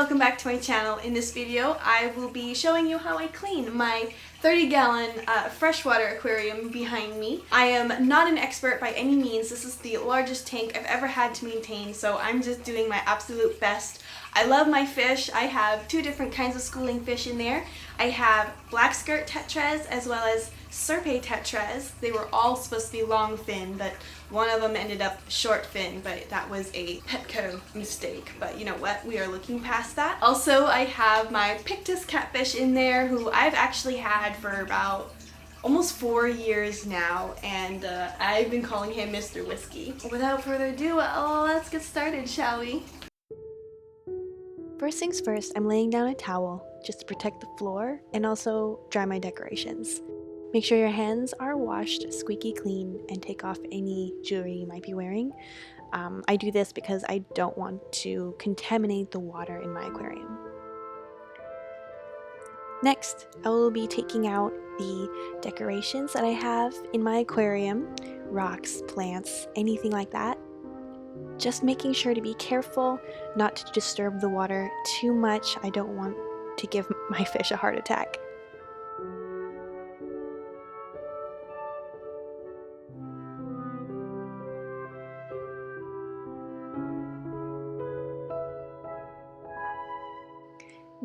welcome back to my channel. In this video, I will be showing you how I clean my 30-gallon freshwater aquarium behind me. I am not an expert by any means. This is the largest tank I've ever had to maintain, so I'm just doing my absolute best. I love my fish. I have two different kinds of schooling fish in there. I have black skirt tetras as well as Serpae tetras. They were all supposed to be long fin, but one of them ended up short fin, but that was a Petco mistake. But you know what? We are looking past that. Also, I have my Pictus Catfish in there, who I've actually had for about almost 4 years now, and I've been calling him Mr. Whiskey. Without further ado, let's get started, shall we? First things first, I'm laying down a towel just to protect the floor and also dry my decorations. Make sure your hands are washed squeaky clean and take off any jewelry you might be wearing. I do this because I don't want to contaminate the water in my aquarium. Next, I will be taking out the decorations that I have in my aquarium, rocks, plants, anything like that. Just making sure to be careful not to disturb the water too much. I don't want to give my fish a heart attack.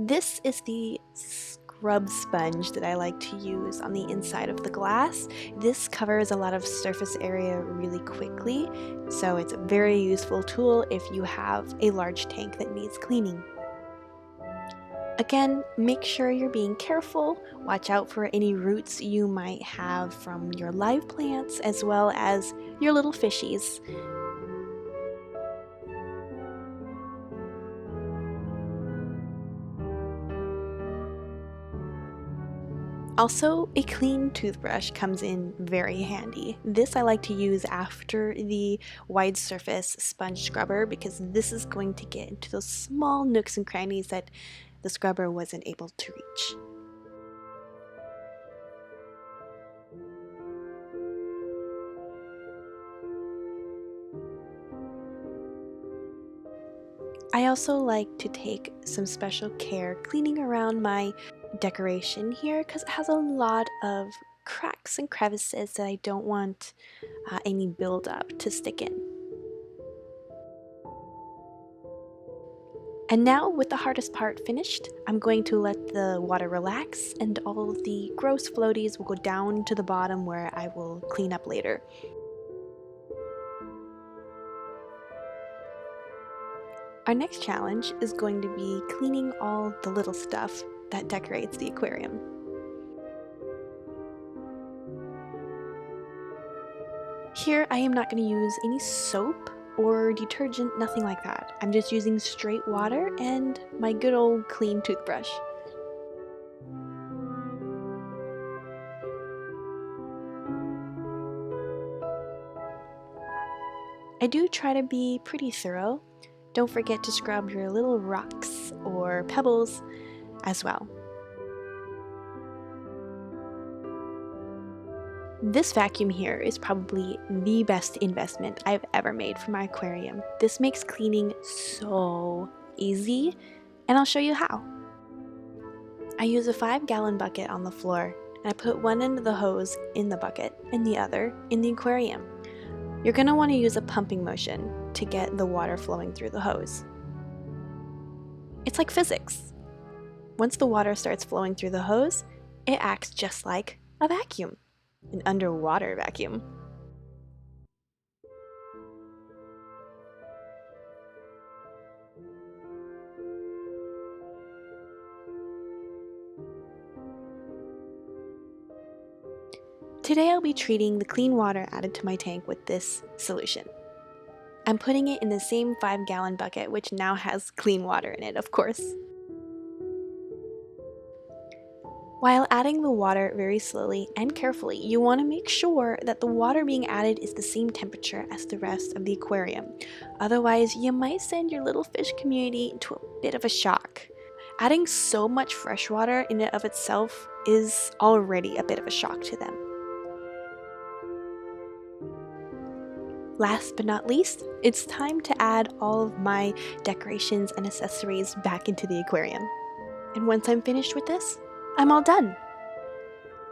This is the scrub sponge that I like to use on the inside of the glass. This covers a lot of surface area really quickly, so it's a very useful tool if you have a large tank that needs cleaning. Again, make sure you're being careful. Watch out for any roots you might have from your live plants as well as your little fishies. Also, a clean toothbrush comes in very handy. This I like to use after the wide surface sponge scrubber because this is going to get into those small nooks and crannies that the scrubber wasn't able to reach. I also like to take some special care cleaning around my decoration here because it has a lot of cracks and crevices that I don't want any buildup to stick in. And now, with the hardest part finished, I'm going to let the water relax and all of the gross floaties will go down to the bottom where I will clean up later. Our next challenge is going to be cleaning all the little stuff that decorates the aquarium. Here I am not going to use any soap or detergent, nothing like that. I'm just using straight water and my good old clean toothbrush. I do try to be pretty thorough. Don't forget to scrub your little rocks or pebbles as well. This vacuum here is probably the best investment I've ever made for my aquarium. This makes cleaning so easy, and I'll show you how. I use a 5-gallon bucket on the floor, and I put one end of the hose in the bucket and the other in the aquarium. You're going to want to use a pumping motion to get the water flowing through the hose. It's like physics. Once the water starts flowing through the hose, it acts just like a vacuum. An underwater vacuum. Today I'll be treating the clean water added to my tank with this solution. I'm putting it in the same 5-gallon bucket, which now has clean water in it, of course. While adding the water very slowly and carefully, you want to make sure that the water being added is the same temperature as the rest of the aquarium. Otherwise, you might send your little fish community into a bit of a shock. Adding so much fresh water in and of itself is already a bit of a shock to them. Last but not least, it's time to add all of my decorations and accessories back into the aquarium. And once I'm finished with this, I'm all done.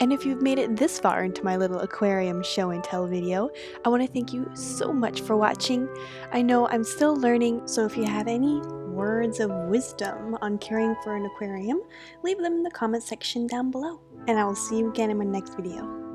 And if you've made it this far into my little aquarium show and tell video, I want to thank you so much for watching. I know I'm still learning, so if you have any words of wisdom on caring for an aquarium, leave them in the comment section down below. And I will see you again in my next video.